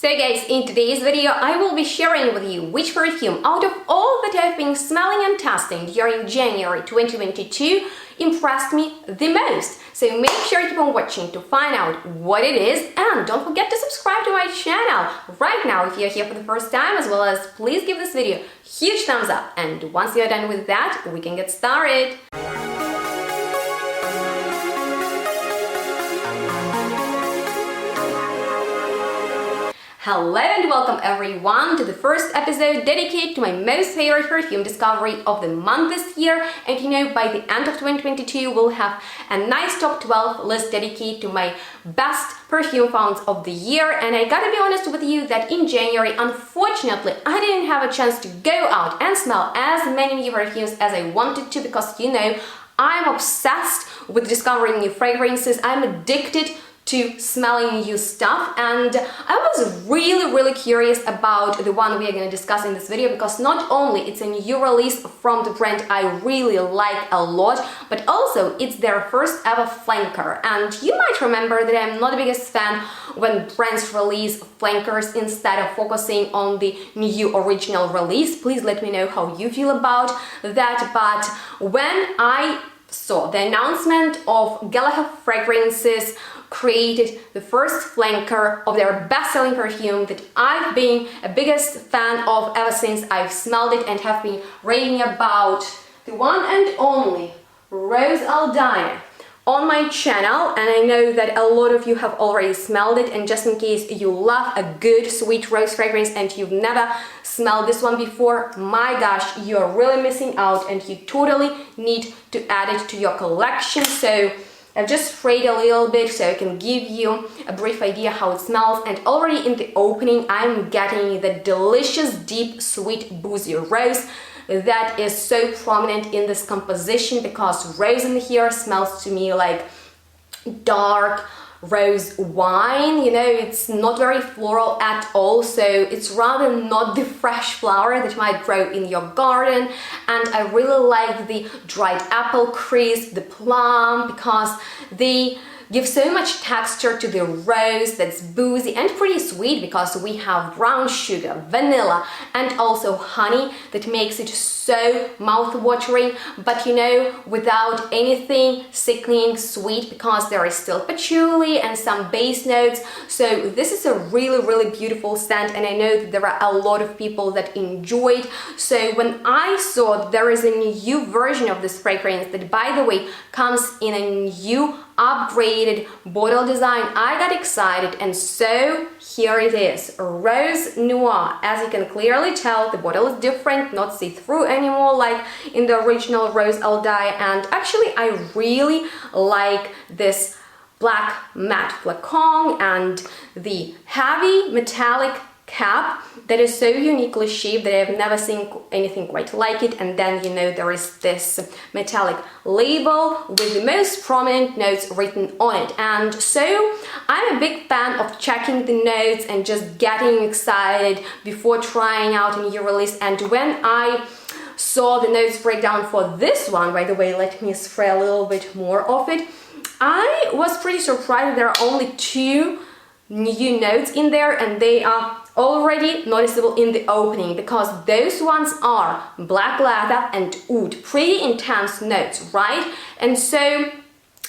So guys, in today's video I will be sharing with you which perfume out of all that I've been smelling and testing during January 2022 impressed me the most. So make sure to keep on watching to find out what it is, and don't forget to subscribe to my channel right now if you're here for the first time, as well as please give this video a huge thumbs up, and once you're done with that we can get started. Hello and welcome everyone to the first episode dedicated to my most favorite perfume discovery of the month this year. And you know, by the end of 2022 we'll have a nice top 12 list dedicated to my best perfume founds of the year. And I gotta be honest with you that in January, unfortunately, I didn't have a chance to go out and smell as many new perfumes as I wanted to, because you know, I'm obsessed with discovering new fragrances. I'm addicted to smelling new stuff, and I was really curious about the one we are going to discuss in this video, because not only it's a new release from the brand I really like a lot, but also it's their first ever flanker. And you might remember that I'm not the biggest fan when brands release flankers instead of focusing on the new original release. Please let me know how you feel about that. But when I saw the announcement of Gallagher Fragrances created the first flanker of their best-selling perfume that I've been a biggest fan of ever since I've smelled it and have been raving about, the one and only Rose Noir, on my channel. And I know that a lot of you have already smelled it, and just in case you love a good sweet rose fragrance and you've never smelled this one before, my gosh, you're really missing out and you totally need to add it to your collection. So I've just sprayed a little bit so I can give you a brief idea how it smells, and already in the opening I'm getting the delicious deep sweet Boozy rose that is so prominent in this composition, because rose in here smells to me like dark rose wine. You know, it's not very floral at all, so it's rather not the fresh flower that might grow in your garden. And I really like the dried apple crisp, the plum, because they give so much texture to the rose that's boozy and pretty sweet, because we have brown sugar, vanilla, and also honey that makes it so mouth-watering, but you know, without anything sickening sweet, because there is still patchouli and some base notes. So this is a really beautiful scent, and I know that there are a lot of people that enjoy it. So when I saw there is a new version of this fragrance that, by the way, comes in a new upgraded bottle design, I got excited, and so here it is, Rose Noir. As you can clearly tell, the bottle is different, not see-through anymore like in the original Rose Noir, and actually I really like this black matte flacon and the heavy metallic cap that is so uniquely shaped that I've never seen anything quite like it. And then, you know, there is this metallic label with the most prominent notes written on it. And so I'm a big fan of checking the notes and just getting excited before trying out a new release. And when I saw the notes breakdown for this one, by the way, let me spray a little bit more of it, I was pretty surprised there are only 2 new notes in there, and they are already noticeable in the opening, because those ones are black leather and oud, pretty intense notes, right? And so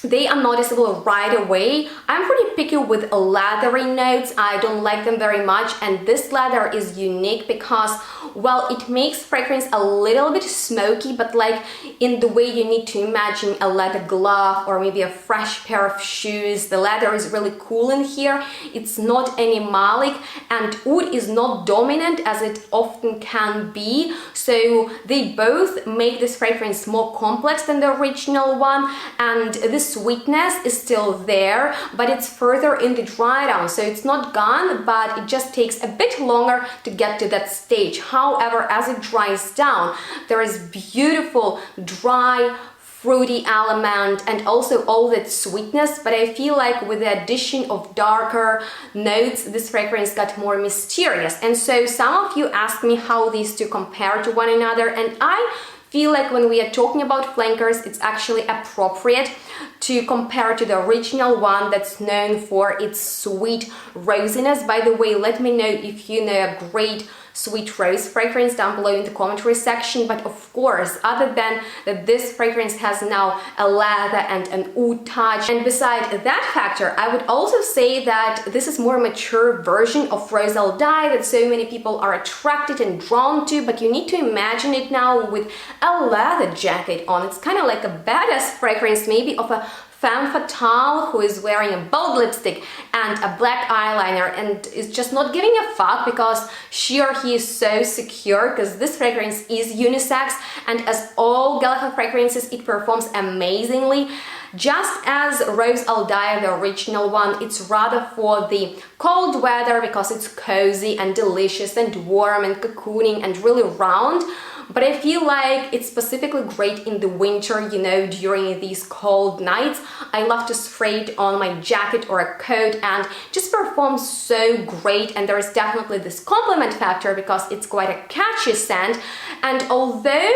they are noticeable right away. I'm pretty picky with leathery notes. I don't like them very much, and this leather is unique because, well, it makes fragrance a little bit smoky, but like in the way you need to imagine a leather glove or maybe a fresh pair of shoes. The leather is really cool in here. It's not animalic, and oud is not dominant as it often can be. So they both make this fragrance more complex than the original one, and this sweetness is still there, but it's further in the dry down, so it's not gone, but it just takes a bit longer to get to that stage. However, as it dries down, there is beautiful dry fruity element and also all that sweetness, but I feel like with the addition of darker notes, this fragrance got more mysterious. And so some of you asked me how these two compare to one another, and I feel like when we are talking about flankers, it's actually appropriate to compare to the original one that's known for its sweet rosiness. By the way, let me know if you know a great sweet rose fragrance down below in the commentary section. But of course, other than that, this fragrance has now a leather and an oud touch, and beside that factor, I would also say that this is more mature version of Rose Noir that so many people are attracted and drawn to. But you need to imagine it now with a leather jacket on. It's kind of like a badass fragrance, maybe of a femme fatale who is wearing a bold lipstick and a black eyeliner and is just not giving a fuck because she or he is so secure, because this fragrance is unisex, and as all Gallagher fragrances, it performs amazingly. Just as Rose Noir, the original one, it's rather for the cold weather because it's cozy and delicious and warm and cocooning and really round. But I feel like it's specifically great in the winter, you know, during these cold nights. I love to spray it on my jacket or a coat and just performs so great. And there is definitely this compliment factor because it's quite a catchy scent. And although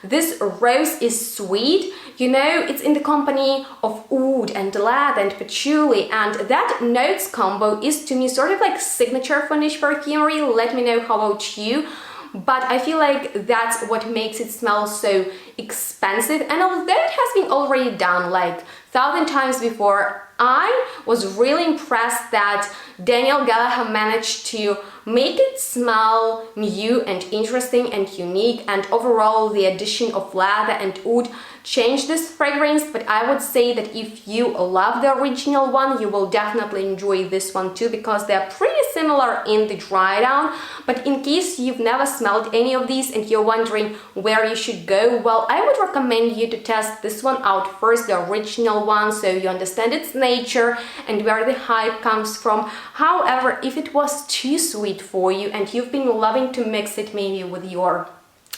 this rose is sweet, you know, it's in the company of oud and leather and patchouli, and that notes combo is to me sort of like signature for niche perfumery. Let me know how about you. But I feel like that's what makes it smell so expensive. And although it has been already done like 1,000 times before, I was really impressed that Daniel Gallagher managed to make it smell new and interesting and unique, and overall the addition of leather and oud changed this fragrance. But I would say that if you love the original one, you will definitely enjoy this one too, because they're pretty similar in the dry down. But in case you've never smelled any of these and you're wondering where you should go, well, I would recommend you to test this one out first, the original one, so you understand its nature and where the hype comes from. However, if it was too sweet for you and you've been loving to mix it maybe with your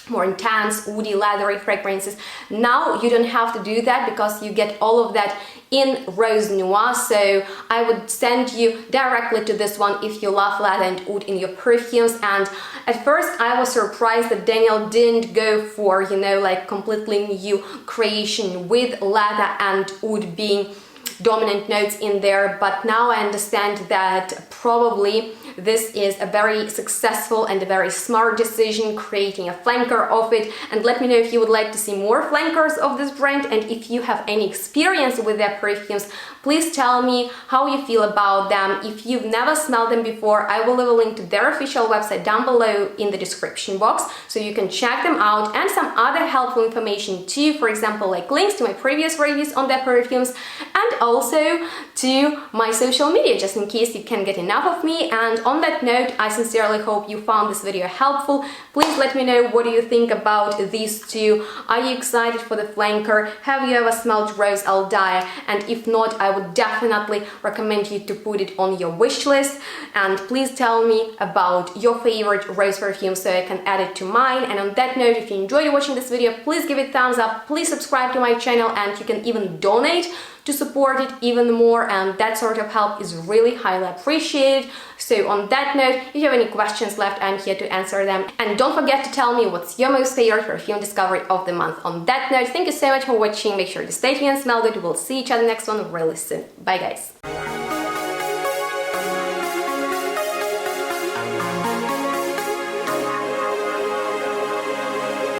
more intense, woody, leathery fragrances, now you don't have to do that because you get all of that in Rose Noir. So I would send you directly to this one if you love leather and oud in your perfumes. And at first I was surprised that Daniel didn't go for, you know, like completely new creation with leather and oud being dominant notes in there, but now I understand that probably this is a very successful and a very smart decision, creating a flanker of it. And let me know if you would like to see more flankers of this brand, and if you have any experience with their perfumes, please tell me how you feel about them. If you've never smelled them before, I will leave a link to their official website down below in the description box, so you can check them out, and some other helpful information too, for example, like links to my previous reviews on their perfumes, and also to my social media, just in case you can't get enough of me. And on that note, I sincerely hope you found this video helpful. Please let me know what do you think about these two. Are you excited for the flanker? Have you ever smelled Rose Noir? And if not, I would definitely recommend you to put it on your wish list. And please tell me about your favorite rose perfume so I can add it to mine. And on that note, if you enjoyed watching this video, please give it a thumbs up, please subscribe to my channel, and you can even donate to support it even more, and that sort of help is really highly appreciated. So on that note, if you have any questions left, I'm here to answer them. And don't forget to tell me what's your most favorite perfume discovery of the month. On that note, thank you so much for watching. Make sure to stay tuned and smell good. We'll see each other next one really soon. Bye guys.